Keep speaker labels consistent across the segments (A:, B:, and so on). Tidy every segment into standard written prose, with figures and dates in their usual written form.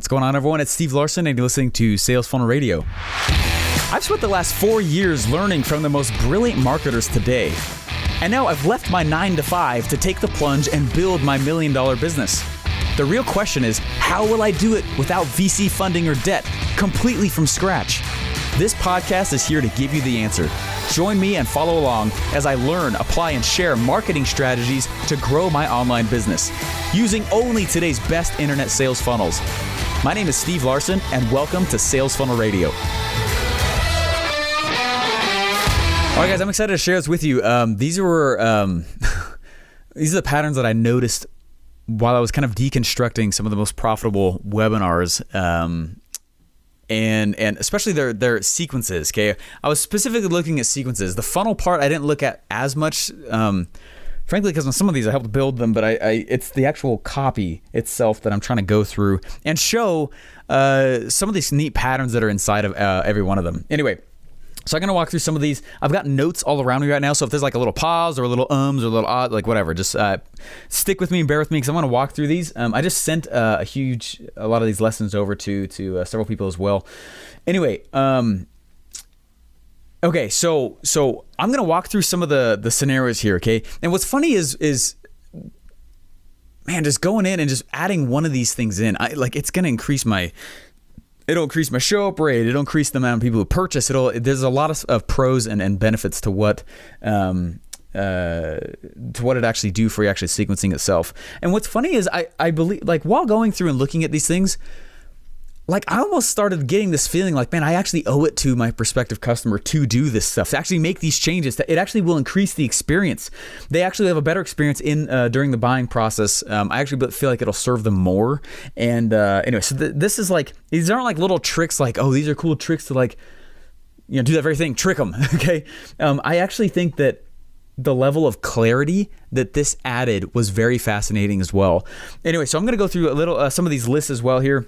A: What's going on, everyone? It's Steve Larsen, and you're listening to Sales Funnel Radio. I've spent the last 4 years learning from the most brilliant marketers today. And now I've left my 9-to-5 to take the plunge and build my $1 million business. The real question is, how will I do it without VC funding or debt, completely from scratch? This podcast is here to give you the answer. Join me and follow along as I learn, apply, and share marketing strategies to grow my online business, using only today's best internet sales funnels. My name is Steve Larsen, and welcome to Sales Funnel Radio. All right, guys, I'm excited to share this with you. These are the patterns that I noticed while I was kind of deconstructing some of the most profitable webinars, and especially their sequences. Okay, I was specifically looking at sequences. The funnel part I didn't look at as much, frankly, because on some of these I helped build them, but it's the actual copy itself that I'm trying to go through and show some of these neat patterns that are inside of every one of them. Anyway. So I'm going to walk through some of these. I've got notes all around me right now. So if there's like a little pause or a little ums or a little odd, like whatever, just stick with me and bear with me because I'm going to walk through these. I just sent a lot of these lessons over to several people as well. Anyway, okay, so I'm going to walk through some of the scenarios here, okay? And what's funny is man, just going in and just adding one of these things in, it's going to increase it'll increase my show up rate. It'll increase the amount of people who purchase. There's a lot of pros and benefits to what it actually do for you actually sequencing itself. And what's funny is I believe, like, while going through and looking at these things, like, I almost started getting this feeling like, man, I actually owe it to my prospective customer to do this stuff, to actually make these changes, that it actually will increase the experience. They actually have a better experience during the buying process. I actually feel like it'll serve them more. And anyway, so this is like, these aren't like little tricks like, oh, these are cool tricks to, like, do that very thing, trick them, okay? I actually think that the level of clarity that this added was very fascinating as well. Anyway, so I'm going to go through some of these lists as well here.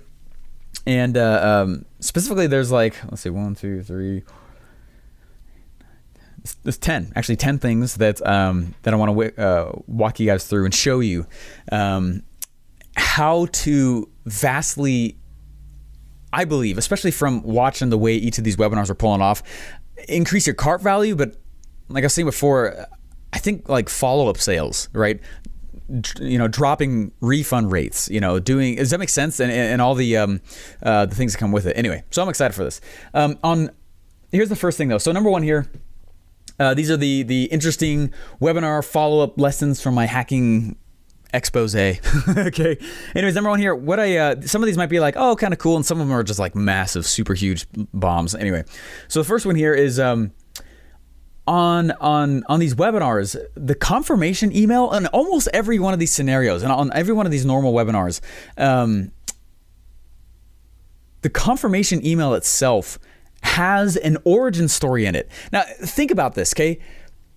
A: And specifically, there's like, let's see, 1, 2, 3. There's 10 things that I want to walk you guys through and show you how to vastly, I believe, especially from watching the way each of these webinars are pulling off, increase your cart value. But like I was saying before, I think like follow-up sales, right? Dropping refund rates, does that make sense? And all the things that come with it. Anyway, so I'm excited for this. Here's the first thing though. So number one here, these are the interesting webinar follow-up lessons from my hacking expose. Okay. Anyways, number one here, some of these might be like, oh, kind of cool. And some of them are just like massive, super huge bombs. Anyway, so the first one here is, on these webinars, the confirmation email, on almost every one of these scenarios, and on every one of these normal webinars, the confirmation email itself has an origin story in it. Now, think about this, okay?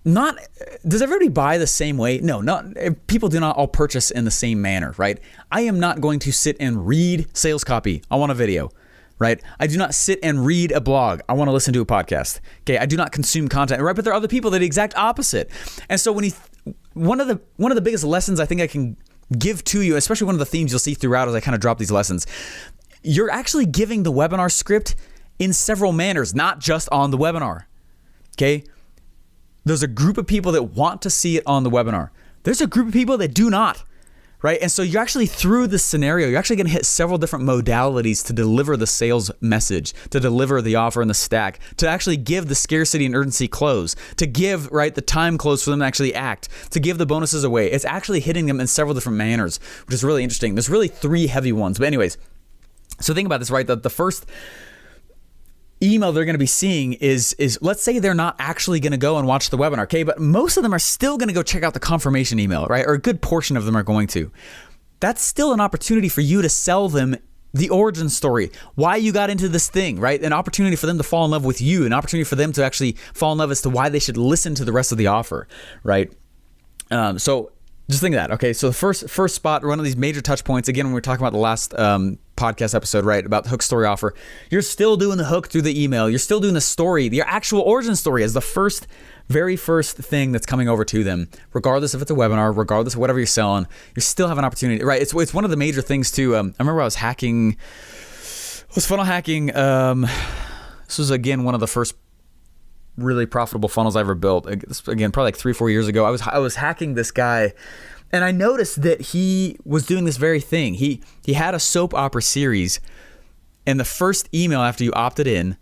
A: Does everybody buy the same way? No, people do not all purchase in the same manner, right? I am not going to sit and read sales copy. I want a video. Right? I do not sit and read a blog. I want to listen to a podcast. Okay. I do not consume content. Right? But there are other people that are the exact opposite. And so one of the biggest lessons I think I can give to you, especially one of the themes you'll see throughout as I kind of drop these lessons, you're actually giving the webinar script in several manners, not just on the webinar. Okay. There's a group of people that want to see it on the webinar. There's a group of people that do not. Right? And so you're actually, through this scenario, you're actually going to hit several different modalities to deliver the sales message, to deliver the offer and the stack, to actually give the scarcity and urgency close, to give, right, the time close for them to actually act, to give the bonuses away. It's actually hitting them in several different manners, which is really interesting. There's really 3 heavy ones. But anyways, so think about this, right? The first email they're going to be seeing is let's say they're not actually going to go and watch the webinar, okay? But most of them are still going to go check out the confirmation email, right? Or a good portion of them are going to. That's still an opportunity for you to sell them the origin story, why you got into this thing, right? An opportunity for them to fall in love with you, an opportunity for them to actually fall in love as to why they should listen to the rest of the offer, right? So just think of that, okay? So the first spot, one of these major touch points, again, when we were talking about the last podcast episode, right, about the hook story offer, you're still doing the hook through the email. You're still doing the story, your actual origin story is the very first thing that's coming over to them, regardless if it's a webinar, regardless of whatever you're selling, you still have an opportunity, right? It's one of the major things too. I remember I was funnel hacking. This was, again, one of the first really profitable funnels I ever built. Again, probably like 3-4 years ago. I was hacking this guy, and I noticed that he was doing this very thing. He had a soap opera series, and the first email after you opted in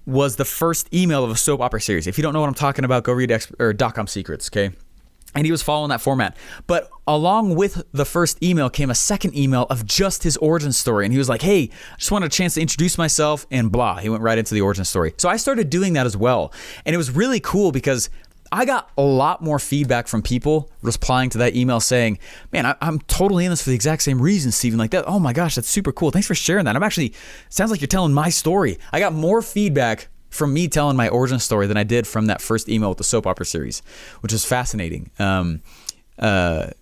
A: was the first email of a soap opera series. If you don't know what I'm talking about, go read .com Secrets, okay? And he was following that format. But along with the first email came a second email of just his origin story. And he was like, hey, I just wanted a chance to introduce myself, and blah. He went right into the origin story. So I started doing that as well. And it was really cool because I got a lot more feedback from people replying to that email saying, man, I'm totally in this for the exact same reason, Steven. Like that. Oh my gosh, that's super cool. Thanks for sharing that. Sounds like you're telling my story. I got more feedback from me telling my origin story than I did from that first email with the soap opera series, which is fascinating. Anyway, so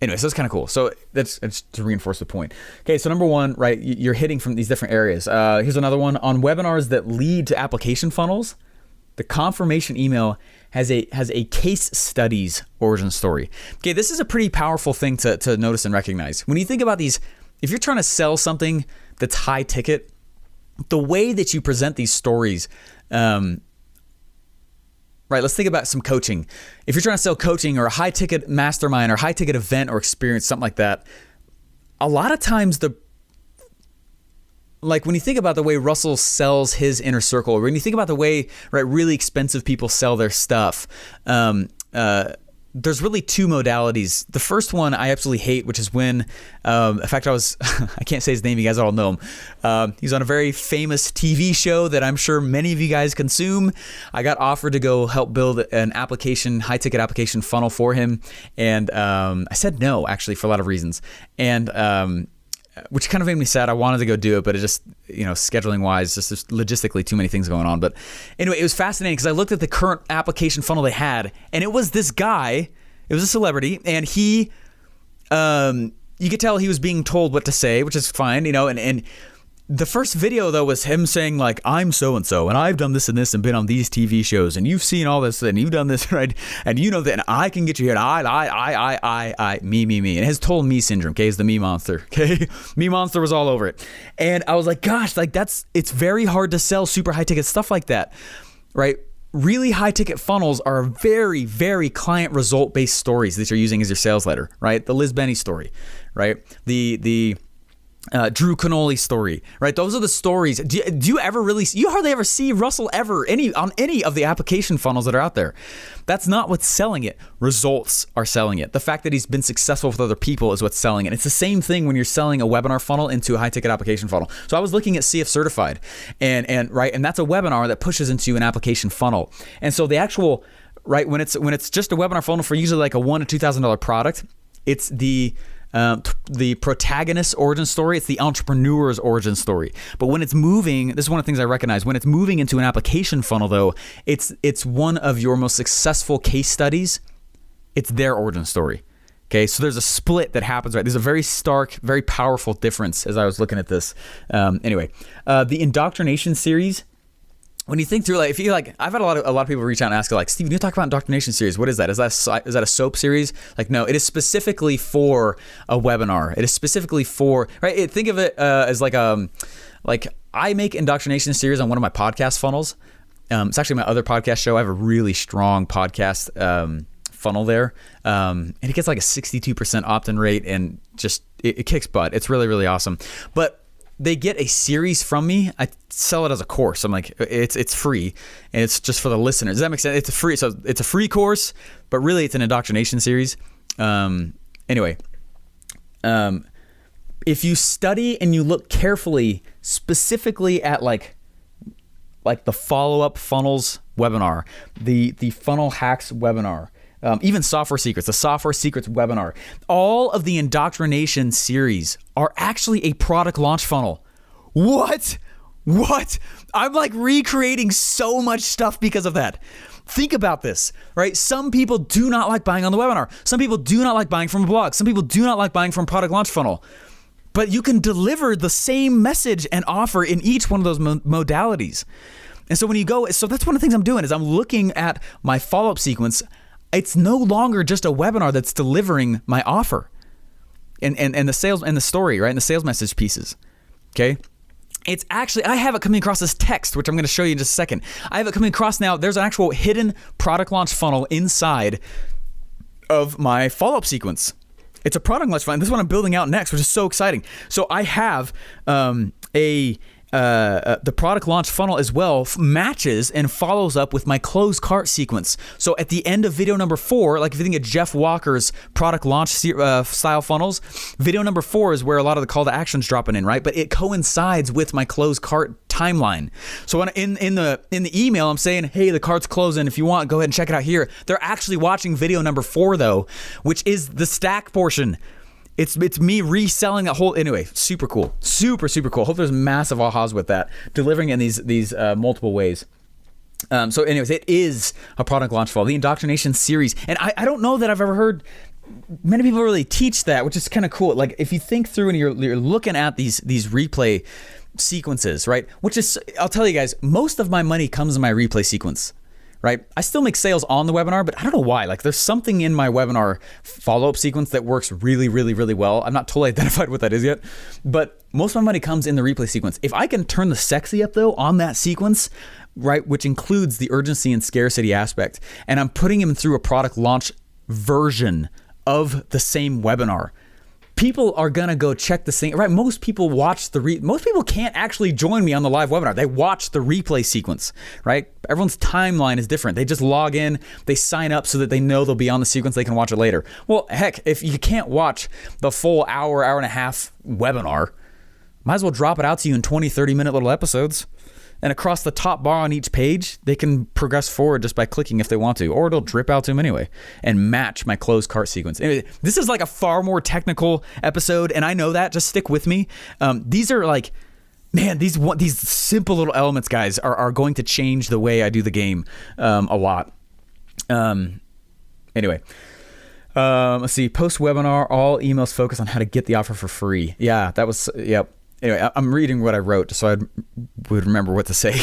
A: it's kind of cool. So that's to reinforce the point. Okay, so number one, right, you're hitting from these different areas. Here's another one. On webinars that lead to application funnels, the confirmation email has a case studies origin story. Okay, this is a pretty powerful thing to notice and recognize. When you think about these, if you're trying to sell something that's high ticket, the way that you present these stories, right, let's think about some coaching. If you're trying to sell coaching or a high ticket mastermind or high ticket event or experience, something like that, a lot of times when you think about the way Russell sells his inner circle, or when you think about the way, right, really expensive people sell their stuff, there's really two modalities. The first one I absolutely hate, which is when, in fact, I can't say his name, you guys all know him. He's on a very famous TV show that I'm sure many of you guys consume. I got offered to go help build an high ticket application funnel for him. And I said no, actually, for a lot of reasons. And which kind of made me sad. I wanted to go do it, but it just, scheduling wise, just there's logistically too many things going on. But anyway, it was fascinating because I looked at the current application funnel they had, and it was this guy. It was a celebrity, and he, you could tell he was being told what to say, which is fine, and the first video though was him saying like, I'm so-and-so, and I've done this and this and been on these TV shows, and you've seen all this, and you've done this, right? And you know that, and I can get you here, and me. And it has total me syndrome, okay? It's the me monster, okay? Me monster was all over it. And I was like, gosh, like it's very hard to sell super high ticket stuff like that, right? Really high ticket funnels are very, very client result based stories that you're using as your sales letter, right? The Liz Benny story, right? The Drew Canoli story, right? Those are the stories. Do you ever really, you hardly ever see Russell on any of the application funnels that are out there. That's not what's selling it. Results are selling it. The fact that he's been successful with other people is what's selling it. It's the same thing when you're selling a webinar funnel into a high ticket application funnel. So I was looking at CF Certified and that's a webinar that pushes into an application funnel. And so the actual, right, when it's just a webinar funnel for usually like a $1,000 to $2,000 product, it's the protagonist's origin story, it's the entrepreneur's origin story. But when it's moving, this is one of the things I recognize, when it's moving into an application funnel though, it's one of your most successful case studies, it's their origin story. Okay, so there's a split that happens, right? There's a very stark, very powerful difference as I was looking at this. Anyway, the indoctrination series, when you think through, like, if you like, I've had a lot of people reach out and ask, like, Steve, you talk about indoctrination series. What is that? Is that a soap series? Like, no, it is specifically for a webinar. It is specifically for, right? Think of it as like I make indoctrination series on one of my podcast funnels. It's actually my other podcast show. I have a really strong podcast funnel there, and it gets like a 62% opt-in rate, and just it kicks butt. It's really, really awesome. But they get a series from me. I sell it as a course. I'm like, it's free, and it's just for the listeners. Does that make sense? It's a free course, but really it's an indoctrination series. Anyway, if you study and you look carefully, specifically at like the follow-up funnels webinar, the funnel hacks webinar, even software secrets, the software secrets webinar, all of the indoctrination series are actually a product launch funnel. What? I'm like recreating so much stuff because of that. Think about this, right? Some people do not like buying on the webinar. Some people do not like buying from a blog. Some people do not like buying from product launch funnel. But you can deliver the same message and offer in each one of those modalities. And so when you go, so that's one of the things I'm doing is I'm looking at my follow-up sequence. It's no longer just a webinar that's delivering my offer and the sales and the story, right? And the sales message pieces. Okay. It's actually, I have it coming across as text, which I'm going to show you in just a second. I have it coming across now. There's an actual hidden product launch funnel inside of my follow-up sequence. It's a product launch funnel. This is what I'm building out next, which is so exciting. So I have the product launch funnel as well matches and follows up with my closed cart sequence. So at the end of video number 4, like if you think of Jeff Walker's product launch style funnels, video number 4 is where a lot of the call to actions dropping in, right? But it coincides with my closed cart timeline. So when in the email, I'm saying, hey, the cart's closing. If you want, go ahead and check it out here. They're actually watching video number 4 though, which is the stack portion. It's me reselling that whole, anyway, super cool. Super, super cool. Hope there's massive ahas with that. Delivering in these multiple ways. So anyways, it is a product launch funnel, the indoctrination series. And I don't know that I've ever heard many people really teach that, which is kind of cool. Like if you think through and you're looking at these replay sequences, right? Which is, I'll tell you guys, most of my money comes in my replay sequence. Right? I still make sales on the webinar, but I don't know why. Like there's something in my webinar follow-up sequence that works really, really, really well. I'm not totally identified what that is yet, but most of my money comes in the replay sequence. If I can turn the sexy up though on that sequence, right, which includes the urgency and scarcity aspect, and I'm putting him through a product launch version of the same webinar, people are gonna go check the same, right? Most people watch most people can't actually join me on the live webinar. They watch the replay sequence, right? Everyone's timeline is different. They just log in, they sign up so that they know they'll be on the sequence, they can watch it later. Well, heck, if you can't watch the full hour and a half webinar, might as well drop it out to you in 20, 30-minute little episodes. And across the top bar on each page, they can progress forward just by clicking if they want to, or it'll drip out to them anyway and match my closed cart sequence. Anyway, this is like a far more technical episode, and I know that. Just stick with me. These are like, man, these simple little elements, guys, are going to change the way I do the game a lot. Anyway. Let's see. Post webinar, all emails focus on how to get the offer for free. Yeah, that was, yep. Anyway, I'm reading what I wrote just so I would remember what to say.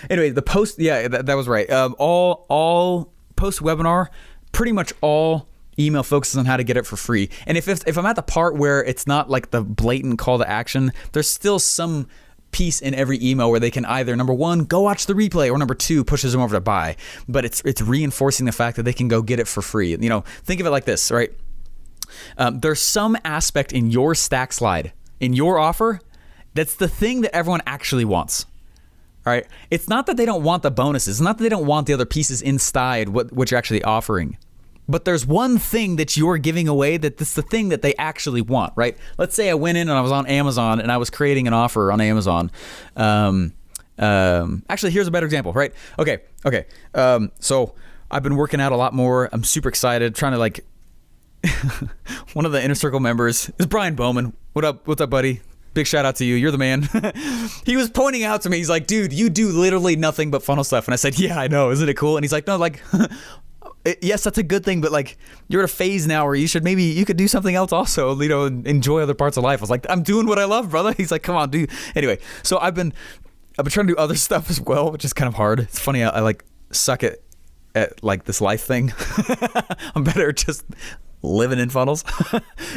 A: Anyway, the post, yeah, that was right. All post webinar, pretty much all email focuses on how to get it for free. And if I'm at the part where it's not like the blatant call to action, there's still some piece in every email where they can either, number 1, go watch the replay, or number 2, pushes them over to buy. But it's reinforcing the fact that they can go get it for free. You know, think of it like this, right? There's some aspect in your stack slide, in your offer, that's the thing that everyone actually wants. All right. It's not that they don't want the bonuses. It's not that they don't want the other pieces inside what you're actually offering. But there's one thing that you're giving away that's the thing that they actually want, right? Let's say I went in and I was on Amazon and I was creating an offer on Amazon. Actually, here's a better example, right? Okay. So I've been working out a lot more. I'm super excited, trying to like, one of the Inner Circle members is Brian Bowman. What's up, buddy? Big shout out to you. You're the man. He was pointing out to me. He's like, dude, you do literally nothing but funnel stuff. And I said, yeah, I know. Isn't it cool? And he's like, no, like, yes, that's a good thing. But like, you're at a phase now where you could do something else also, you know, enjoy other parts of life. I was like, I'm doing what I love, brother. He's like, come on, dude. Anyway, so I've been trying to do other stuff as well, which is kind of hard. It's funny. I like suck at like this life thing. I'm better at just living in funnels.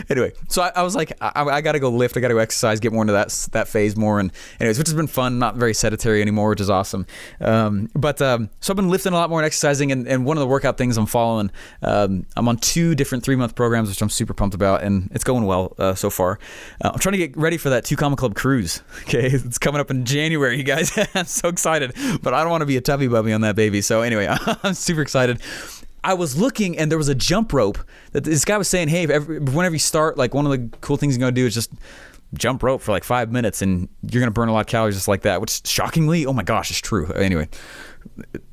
A: Anyway, so I was like, I got to go lift. I got to exercise, get more into that phase more. And anyways, which has been fun, not very sedentary anymore, which is awesome. So I've been lifting a lot more and exercising. And one of the workout things I'm following, I'm on 2 different 3-month programs, which I'm super pumped about. And it's going well so far. I'm trying to get ready for that 2 Comma Club cruise. Okay. It's coming up in January, you guys. I'm so excited, but I don't want to be a tubby bubby on that baby. So anyway, I'm super excited. I was looking and there was a jump rope that this guy was saying, hey, whenever you start, like one of the cool things you're going to do is just jump rope for like 5 minutes and you're going to burn a lot of calories just like that, which shockingly, oh my gosh, it's true. Anyway,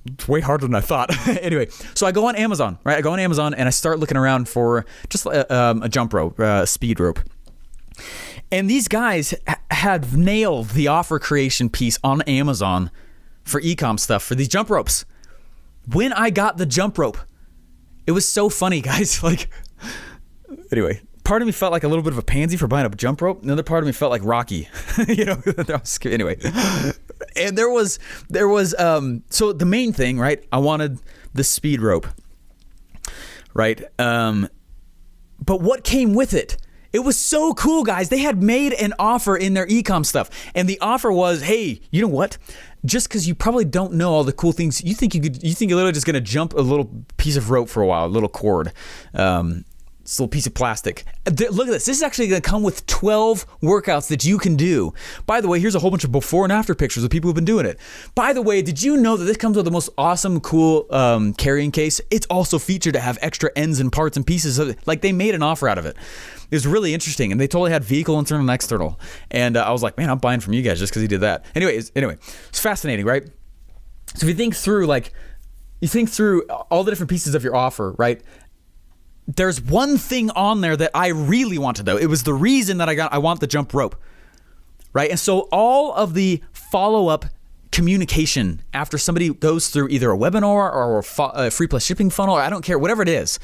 A: it's way harder than I thought. Anyway, so I go on Amazon, right? I go on Amazon and I start looking around for just a jump rope, speed rope. And these guys had nailed the offer creation piece on Amazon for e-com stuff for these jump ropes. when I got the jump rope. It was so funny, guys. Like, anyway, part of me felt like a little bit of a pansy for buying a jump rope. Another part of me felt like Rocky, anyway. And there was, so the main thing, right? I wanted the speed rope, right? But what came with it? It was so cool, guys. They had made an offer in their e-com stuff. And the offer was, hey, you know what? Just because you probably don't know all the cool things, you think you're literally just going to jump a little piece of rope for a while, a little cord. This little piece of plastic. Look at this. This is actually going to come with 12 workouts that you can do. By the way, here's a whole bunch of before and after pictures of people who've been doing it. By the way, did you know that this comes with the most awesome, cool carrying case? It's also featured to have extra ends and parts and pieces of it. Like, they made an offer out of it. It was really interesting, and they totally had vehicle, internal, and external. And I was like, man, I'm buying from you guys just because he did that. Anyway, it's fascinating, right? So if you think through all the different pieces of your offer, right? There's one thing on there that I really wanted, though. It was the reason that I want the jump rope, right? And so all of the follow-up communication after somebody goes through either a webinar or a free plus shipping funnel, or I don't care, whatever it is,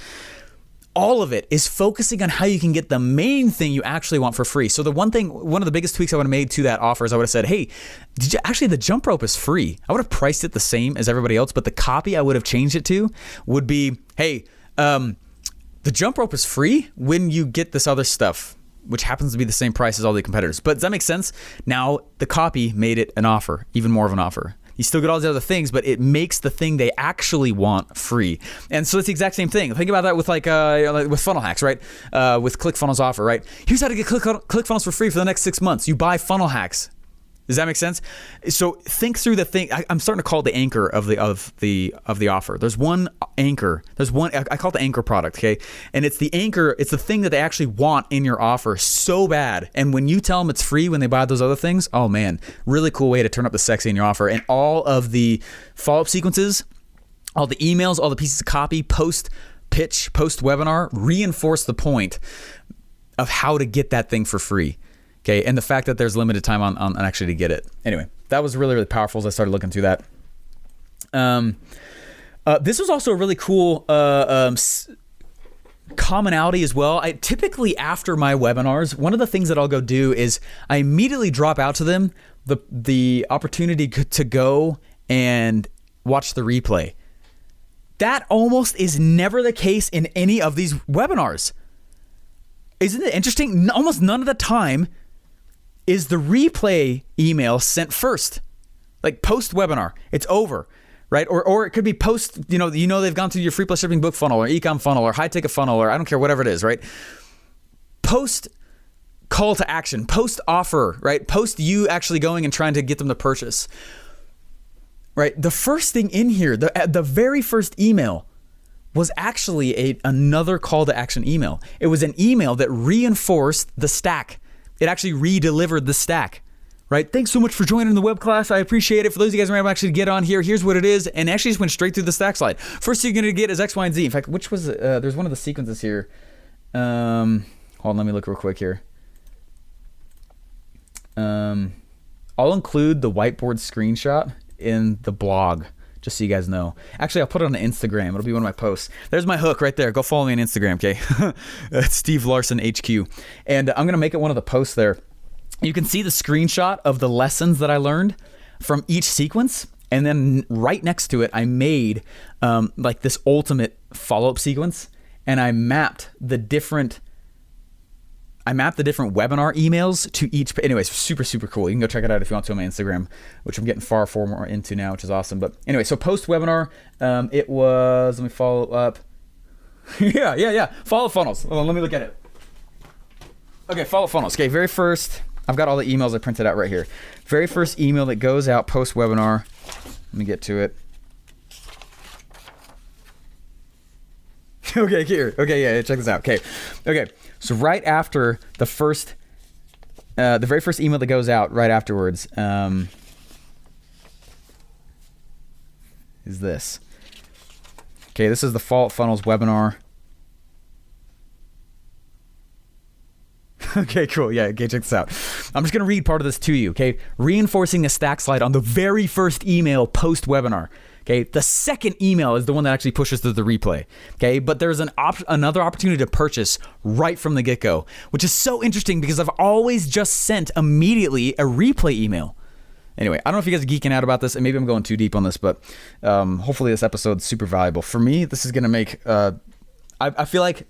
A: all of it is focusing on how you can get the main thing you actually want for free. So one of the biggest tweaks I would have made to that offer is I would have said, hey, the jump rope is free. I would have priced it the same as everybody else, but the copy I would have changed it to would be, hey, the jump rope is free when you get this other stuff, which happens to be the same price as all the competitors. But does that make sense? Now the copy made it an offer, even more of an offer. You still get all the other things, but it makes the thing they actually want free. And so it's the exact same thing. Think about that with like with funnel hacks, right? With ClickFunnels offer, right? Here's how to get ClickFunnels for free for the next 6 months. You buy funnel hacks. Does that make sense? So think through the thing. I'm starting to call it the anchor of the offer. There's one anchor. I call it the anchor product. Okay, and it's the anchor. It's the thing that they actually want in your offer so bad. And when you tell them it's free when they buy those other things, oh man, really cool way to turn up the sexy in your offer. And all of the follow-up sequences, all the emails, all the pieces of copy, post pitch, post webinar, reinforce the point of how to get that thing for free. Okay, and the fact that there's limited time on actually to get it. Anyway, that was really, really powerful as I started looking through that. This was also a really cool commonality as well. I typically, after my webinars, one of the things that I'll go do is I immediately drop out to them the opportunity to go and watch the replay. That almost is never the case in any of these webinars. Isn't it interesting? Almost none of the time is the replay email sent first, like post webinar. It's over, right? Or it could be post. They've gone through your free plus shipping book funnel or ecom funnel or high ticket funnel or I don't care, whatever it is, right? Post call to action, post offer, right? Post you actually going and trying to get them to purchase, right? The first thing in here, the very first email was actually another call to action email. It was an email that reinforced the stack. It actually re-delivered the stack, right? Thanks so much for joining the web class. I appreciate it. For those of you guys who are able to actually get on here, here's what it is. And actually just went straight through the stack slide. First thing you're going to get is X, Y, and Z. In fact, which was, there's one of the sequences here. Hold on, let me look real quick here. I'll include the whiteboard screenshot in the blog, just so you guys know. Actually, I'll put it on Instagram. It'll be one of my posts. There's my hook right there. Go follow me on Instagram, okay? It's Steve Larsen HQ. And I'm going to make it one of the posts there. You can see the screenshot of the lessons that I learned from each sequence. And then right next to it, I made like this ultimate follow-up sequence. And I mapped the different webinar emails to each. Anyways, super, super cool. You can go check it out if you want to on my Instagram, which I'm getting far more into now, which is awesome. But anyway, so post webinar, it was, let me follow up. yeah. Follow funnels. Hold on, let me look at it. Okay, follow funnels. Okay, very first, I've got all the emails I printed out right here. Very first email that goes out post webinar. Let me get to it. Okay, here. Okay, yeah, check this out. Okay. So right after the very first email that goes out right afterwards is this. Okay, this is the Follow-up Funnels webinar. Okay, cool. Yeah, okay, check this out. I'm just going to read part of this to you, okay? Reinforcing the stack slide on the very first email post-webinar. Okay, the second email is the one that actually pushes through the replay. Okay, but there's another opportunity to purchase right from the get-go, which is so interesting because I've always just sent immediately a replay email. Anyway, I don't know if you guys are geeking out about this, and maybe I'm going too deep on this, but hopefully this episode's super valuable. For me, this is going to make... I feel like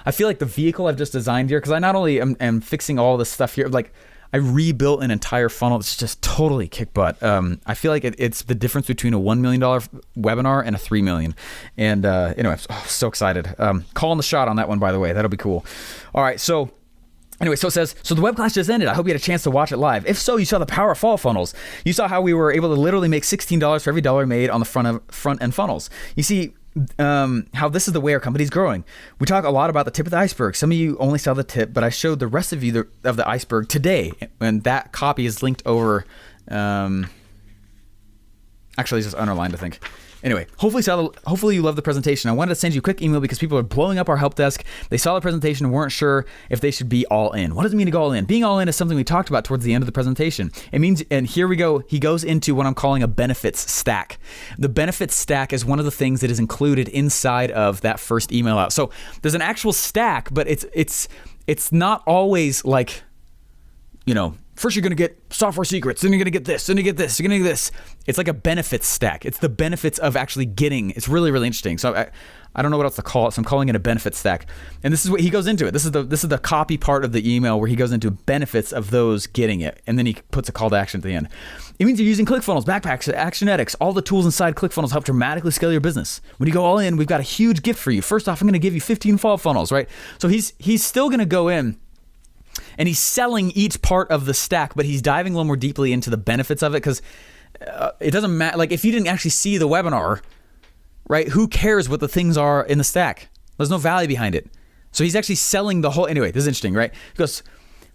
A: the vehicle I've just designed here, because I not only am fixing all this stuff here, like I rebuilt an entire funnel that's just totally kick butt. I feel like it's the difference between a $1 million webinar and a $3 million. And anyway, I'm so excited. Calling the shot on that one, by the way. That'll be cool. All right, so anyway, so it says, so the web class just ended. I hope you had a chance to watch it live. If so, you saw the power of follow-up funnels. You saw how we were able to literally make $16 for every dollar made on the front end funnels. You see how this is the way our company's growing. We talk a lot about the tip of the iceberg. Some of you only saw the tip, but I showed the rest of you of the iceberg today, and that copy is linked over. Actually, it's just underlined, I think. Anyway, hopefully you love the presentation. I wanted to send you a quick email because people are blowing up our help desk. They saw the presentation and weren't sure if they should be all in. What does it mean to go all in? Being all in is something we talked about towards the end of the presentation. It means, and here we go, he goes into what I'm calling a benefits stack. The benefits stack is one of the things that is included inside of that first email out. So there's an actual stack, but it's not always like, you know, first you're going to get software secrets, then you're going to get this, then you get this, you're going to get this. It's like a benefits stack. It's the benefits of actually getting. It's really, really interesting. So I don't know what else to call it, so I'm calling it a benefits stack. And this is what he goes into it. This is the copy part of the email where he goes into benefits of those getting it, and then he puts a call to action at the end. It means you're using ClickFunnels, Backpacks, Actionetics, all the tools inside ClickFunnels help dramatically scale your business. When you go all in, we've got a huge gift for you. First off, I'm going to give you 15 follow-up funnels, right? So he's still going to go in, and he's selling each part of the stack, but he's diving a little more deeply into the benefits of it, because it doesn't matter. Like, if you didn't actually see the webinar, right, who cares what the things are in the stack? There's no value behind it. So he's actually selling the whole. Anyway, this is interesting, right? He goes,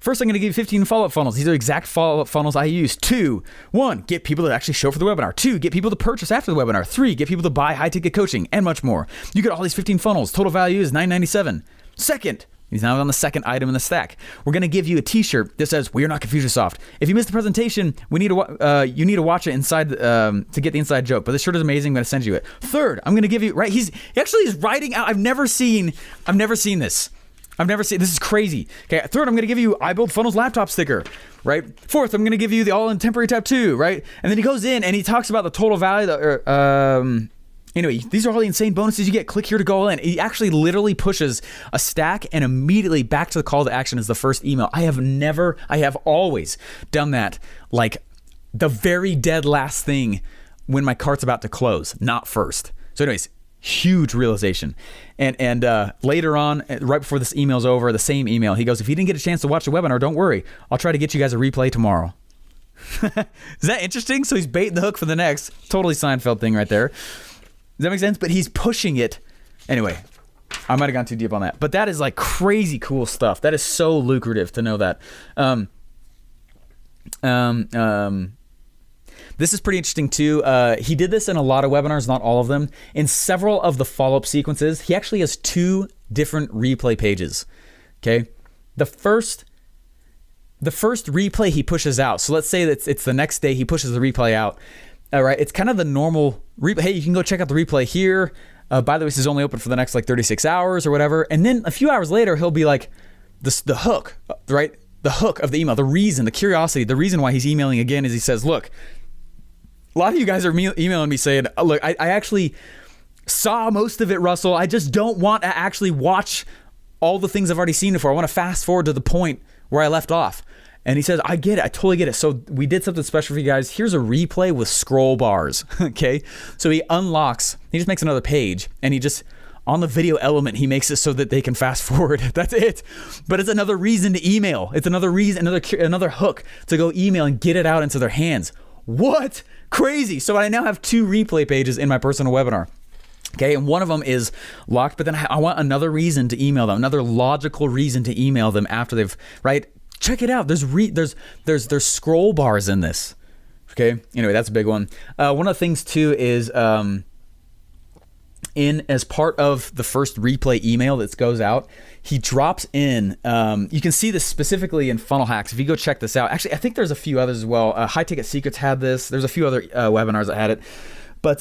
A: first, I'm going to give you 15 follow-up funnels. These are exact follow-up funnels I use. 2, 1, get people to actually show for the webinar. 2, get people to purchase after the webinar. 3, get people to buy high-ticket coaching, and much more. You get all these 15 funnels. Total value is $9.97. Second, he's now on the second item in the stack. We're going to give you a t-shirt that says, "We are not Confuciusoft." If you missed the presentation, you need to watch it inside to get the inside joke. But this shirt is amazing. I'm going to send you it. Third, I'm going to give you, right? He actually is writing out. I've never seen this. This is crazy. Okay. Third, I'm going to give you I Build Funnels laptop sticker, right? Fourth, I'm going to give you the all-in temporary tab 2, right? And then he goes in and he talks about the total value. Anyway, these are all the insane bonuses you get. Click here to go all in. He actually literally pushes a stack and immediately back to the call to action as the first email. I have always done that, like the very dead last thing when my cart's about to close, not first. So anyways, huge realization. And later on, right before this email's over, the same email, he goes, if you didn't get a chance to watch the webinar, don't worry. I'll try to get you guys a replay tomorrow. Is that interesting? So he's baiting the hook for the next. Totally Seinfeld thing right there. Does that make sense? But he's pushing it. Anyway, I might have gone too deep on that. But that is like crazy cool stuff. That is so lucrative to know that. This is pretty interesting too. He did this in a lot of webinars, not all of them. In several of the follow-up sequences, he actually has 2 different replay pages. Okay? The first replay he pushes out. So let's say that it's the next day he pushes the replay out. All right, it's kind of the normal replay. Hey, you can go check out the replay here. By the way, this is only open for the next like 36 hours or whatever. And then a few hours later, he'll be like, the hook, right? The hook of the email, the reason, the curiosity, the reason why he's emailing again is he says, look, a lot of you guys are emailing me saying, look, I actually saw most of it, Russell. I just don't want to actually watch all the things I've already seen before. I want to fast forward to the point where I left off. And he says, I get it. I totally get it. So we did something special for you guys. Here's a replay with scroll bars. Okay. So he just makes another page, and he just, on the video element, he makes it so that they can fast forward. That's it. But it's another reason to email. It's another reason, another hook to go email and get it out into their hands. What? Crazy. So I now have 2 replay pages in my personal webinar. Okay, and one of them is locked, but then I want another reason to email them, another logical reason to email them after they've, right? Check it out. There's scroll bars in this. Okay. Anyway, that's a big one. One of the things too is as part of the first replay email that goes out, he drops in. You can see this specifically in Funnel Hacks. If you go check this out, actually, I think there's a few others as well. High Ticket Secrets had this. There's a few other webinars that had it, but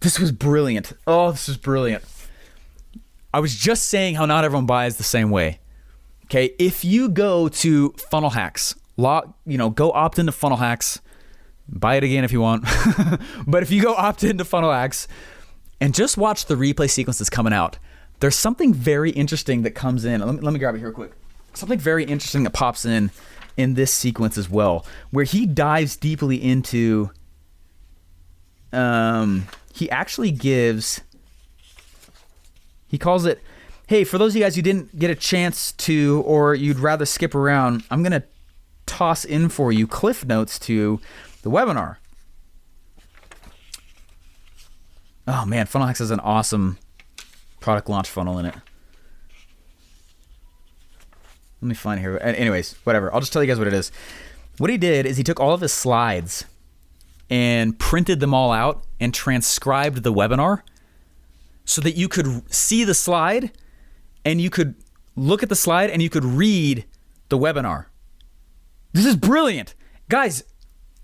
A: This was brilliant. Oh, this was brilliant. I was just saying how not everyone buys the same way. Okay, if you go to Funnel Hacks, go opt into Funnel Hacks, buy it again if you want. But if you go opt into Funnel Hacks and just watch the replay sequence that's coming out, there's something very interesting that comes in. Let me grab it here real quick. Something very interesting that pops in this sequence as well, where he dives deeply into, he actually gives, he calls it, hey, for those of you guys who didn't get a chance to, or you'd rather skip around, I'm going to toss in for you cliff notes to the webinar. Oh man, Funnel Hacks has an awesome product launch funnel in it. Let me find it here. Anyways, whatever. I'll just tell you guys what it is. What he did is he took all of his slides and printed them all out and transcribed the webinar so that you could see the slide and you could look at the slide and you could read the webinar. This is brilliant. Guys,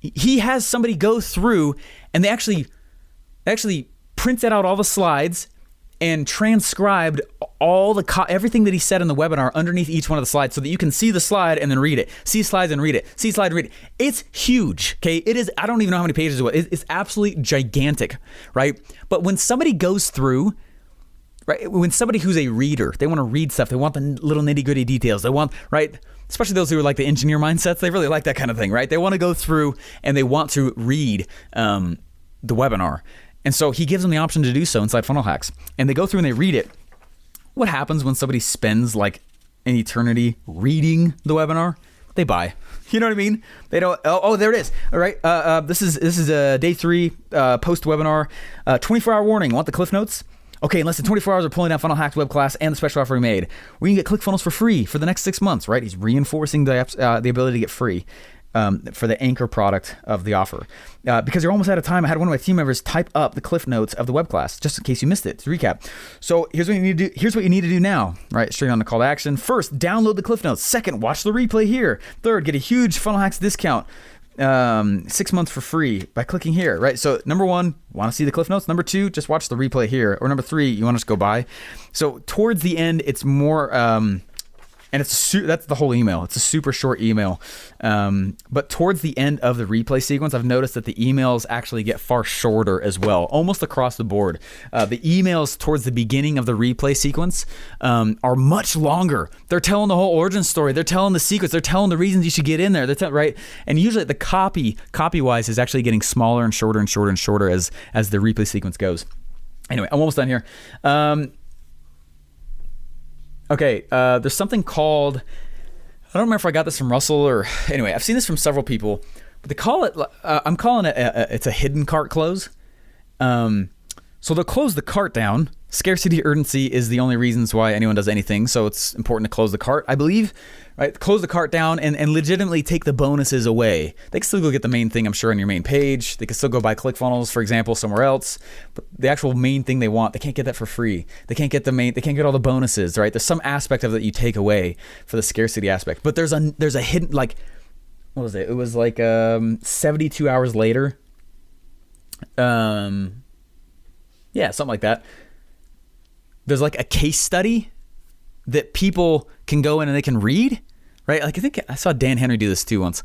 A: he has somebody go through and they actually printed out all the slides and transcribed all everything that he said in the webinar underneath each one of the slides so that you can see the slide and then read it. See slides and read it. See slide and read it. It's huge, okay? It is, I don't even know how many pages it was. It's absolutely gigantic, right? But when somebody goes through, right, when somebody who's a reader, they want to read stuff, they want the little nitty-gritty details, they want, right, especially those who are like the engineer mindsets, they really like that kind of thing, right? They want to go through and they want to read the webinar. And so he gives them the option to do so inside Funnel Hacks. And they go through and they read it. What happens when somebody spends like an eternity reading the webinar? They buy. You know what I mean? They don't, there it is. All right. This is day 3 post-webinar. 24-hour warning. Want the cliff notes? Okay, in less than 24 hours, we're pulling down Funnel Hacks web class and the special offer we made. We can get ClickFunnels for free for the next 6 months, right? He's reinforcing the ability to get free. For the anchor product of the offer. Because you're almost out of time, I had one of my team members type up the cliff notes of the web class, just in case you missed it, to recap. So here's what you need to do. Here's what you need to do now, right? Straight on the call to action. First, download the cliff notes. Second, watch the replay here. Third, get a huge Funnel Hacks discount, 6 months for free by clicking here, right? So number 1, want to see the cliff notes. Number 2, just watch the replay here. Or number 3, you want to just go buy. So towards the end, it's more, and that's the whole email. It's a super short email. But towards the end of the replay sequence, I've noticed that the emails actually get far shorter as well, almost across the board. The emails towards the beginning of the replay sequence are much longer. They're telling the whole origin story. They're telling the secrets. They're telling the reasons you should get in there. Right? And usually the copy-wise is actually getting smaller and shorter and shorter and shorter as the replay sequence goes. Anyway, I'm almost done here. Okay, there's something called, I don't remember if I got this from Russell or, anyway, I've seen this from several people, but they call it, I'm calling it, it's a hidden cart close. So they'll close the cart down. Scarcity urgency is the only reasons why anyone does anything, so it's important to close the cart, I believe, right? Close the cart down and legitimately take the bonuses away. They can still go get the main thing, I'm sure, on your main page. They can still go buy ClickFunnels, for example, somewhere else, but the actual main thing they want, they can't get that for free. They can't get all the bonuses, right? There's some aspect of it that you take away for the scarcity aspect, but there's a hidden, like, what was it? It was like 72 hours later. Yeah, something like that. There's like a case study that people can go in and they can read, right? Like I think I saw Dan Henry do this too once.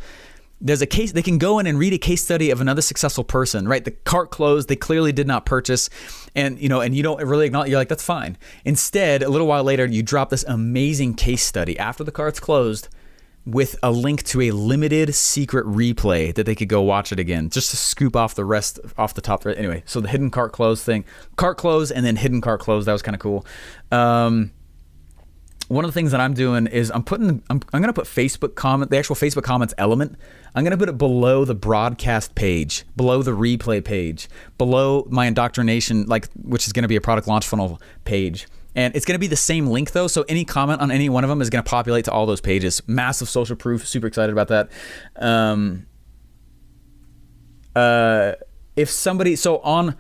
A: There's a case, they can go in and read a case study of another successful person, right? The cart closed, they clearly did not purchase, and you don't really acknowledge, you're like, that's fine. Instead, a little while later, you drop this amazing case study after the cart's closed with a link to a limited secret replay that they could go watch it again, just to scoop off the rest off the top. Anyway, so the hidden cart close thing, cart close and then hidden cart close, that was kind of cool. One of the things that I'm doing is I'm going to put Facebook comment, the actual Facebook comments element. I'm going to put it below the broadcast page, below the replay page, below my indoctrination, which is going to be a product launch funnel page. And it's going to be the same link though. So any comment on any one of them is going to populate to all those pages. Massive social proof. Super excited about that. If somebody, so on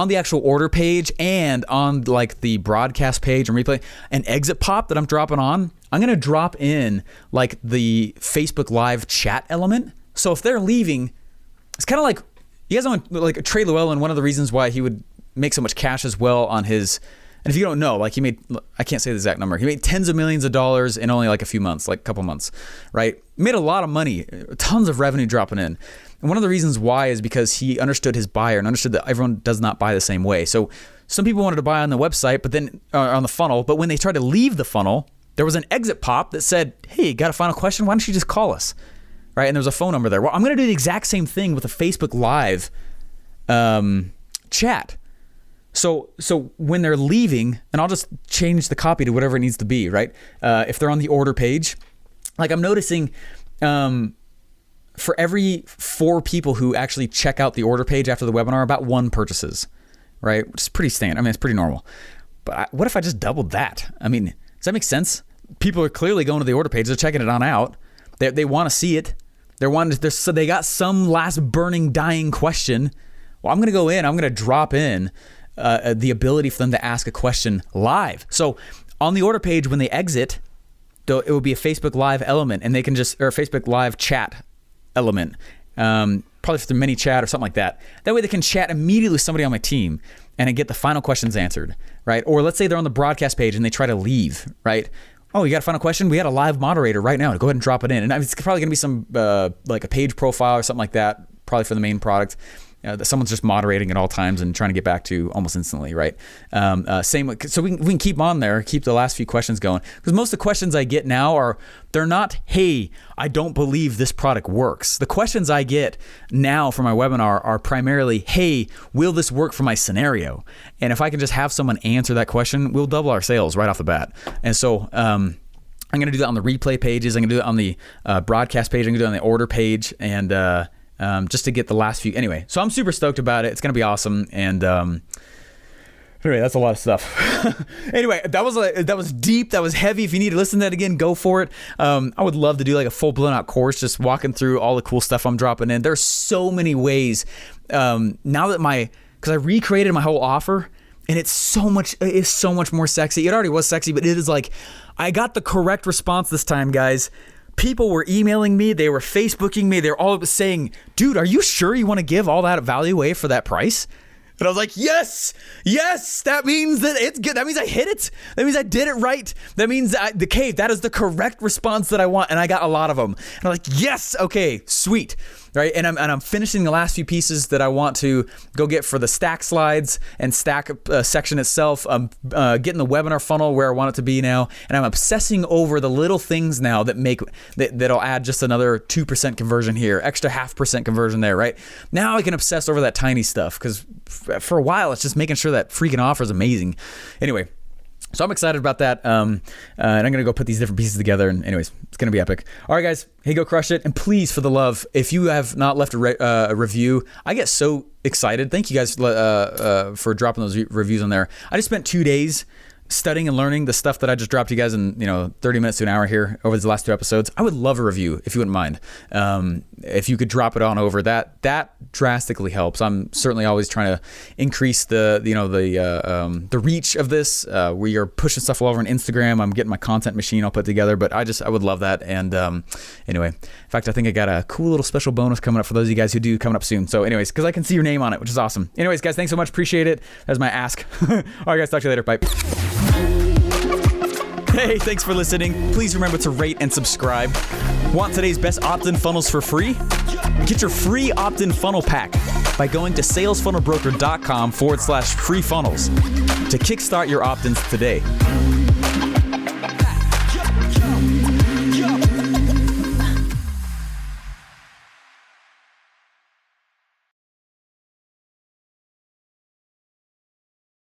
A: the actual order page and on like the broadcast page and replay, an exit pop that I'm dropping on, I'm going to drop in like the Facebook live chat element. So if they're leaving, it's kind of like, you guys know like Trey Llewellyn, one of the reasons why he would make so much cash as well on his. And if you don't know, like he made, I can't say the exact number. He made tens of millions of dollars in only like a few months, like a couple months, right? Made a lot of money, tons of revenue dropping in. And one of the reasons why is because he understood his buyer and understood that everyone does not buy the same way. So some people wanted to buy on the website, but then on the funnel, but when they tried to leave the funnel, there was an exit pop that said, hey, got a final question? Why don't you just call us? Right? And there was a phone number there. Well, I'm going to do the exact same thing with a Facebook Live chat. So when they're leaving, and I'll just change the copy to whatever it needs to be, right? If they're on the order page, like I'm noticing for every 4 people who actually check out the order page after the webinar, about 1 purchases, right? Which is pretty standard. I mean, it's pretty normal. But what if I just doubled that? I mean, does that make sense? People are clearly going to the order page. They're checking it on out. They want to see it. So they got some last burning, dying question. Well, I'm going to go in. I'm going to drop in the ability for them to ask a question live. So on the order page, when they exit, it will be a Facebook Live element, and they can or a Facebook Live chat element, probably for the mini chat or something like that. That way they can chat immediately with somebody on my team and I get the final questions answered, right? Or let's say they're on the broadcast page and they try to leave, right? Oh, you got a final question? We got a live moderator right now to go ahead and drop it in. And it's probably going to be some like a page profile or something like that, probably for the main product. That someone's just moderating at all times and trying to get back to almost instantly, right? So we can keep on there, keep the last few questions going. Because most of the questions I get now they're not, hey, I don't believe this product works. The questions I get now for my webinar are primarily, hey, will this work for my scenario? And if I can just have someone answer that question, we'll double our sales right off the bat. And so I'm going to do that on the replay pages. I'm going to do it on the broadcast page. I'm going to do it on the order page. And just to get the last few. Anyway, so I'm super stoked about it. It's going to be awesome. And anyway, that's a lot of stuff. Anyway, that was deep. That was heavy. If you need to listen to that again, go for it. I would love to do like a full blown out course, just walking through all the cool stuff I'm dropping in. There's so many ways now that because I recreated my whole offer. And it's so much more sexy. It already was sexy, but it is like, I got the correct response this time, guys. People were emailing me, they were Facebooking me, they're all saying, dude, are you sure you want to give all that value away for that price? And I was like, yes, that means that it's good. That means I hit it. That means I did it right. That means that is the correct response that I want. And I got a lot of them. And I'm like, yes, okay, sweet. Right. And I'm finishing the last few pieces that I want to go get for the stack slides and stack section itself. I'm getting the webinar funnel where I want it to be now. And I'm obsessing over the little things now that'll add just another 2% conversion here, extra 0.5% conversion there. Right. Now I can obsess over that tiny stuff because for a while it's just making sure that freaking offer is amazing. Anyway. So I'm excited about that, and I'm going to go put these different pieces together, and anyways, it's going to be epic. All right, guys, hey, go crush it, and please, for the love, if you have not left a review, I get so excited. Thank you guys for dropping those reviews on there. I just spent 2 days studying and learning the stuff that I just dropped you guys in 30 minutes to an hour here over these last 2 episodes. I would love a review if you wouldn't mind. If you could drop it on over, that drastically helps. I'm certainly always trying to increase the reach of this. We are pushing stuff all over on Instagram. I'm getting my content machine all put together, but I would love that. And anyway, in fact, I think I got a cool little special bonus coming up for those of you guys who do coming up soon. So anyways, because I can see your name on it, which is awesome. Anyways, guys, thanks so much. Appreciate it. That's my ask. All right, guys, talk to you later. Bye. Hey, thanks for listening. Please remember to rate and subscribe. Want today's best opt-in funnels for free? Get your free opt-in funnel pack by going to salesfunnelbroker.com/free funnels to kickstart your opt-ins today.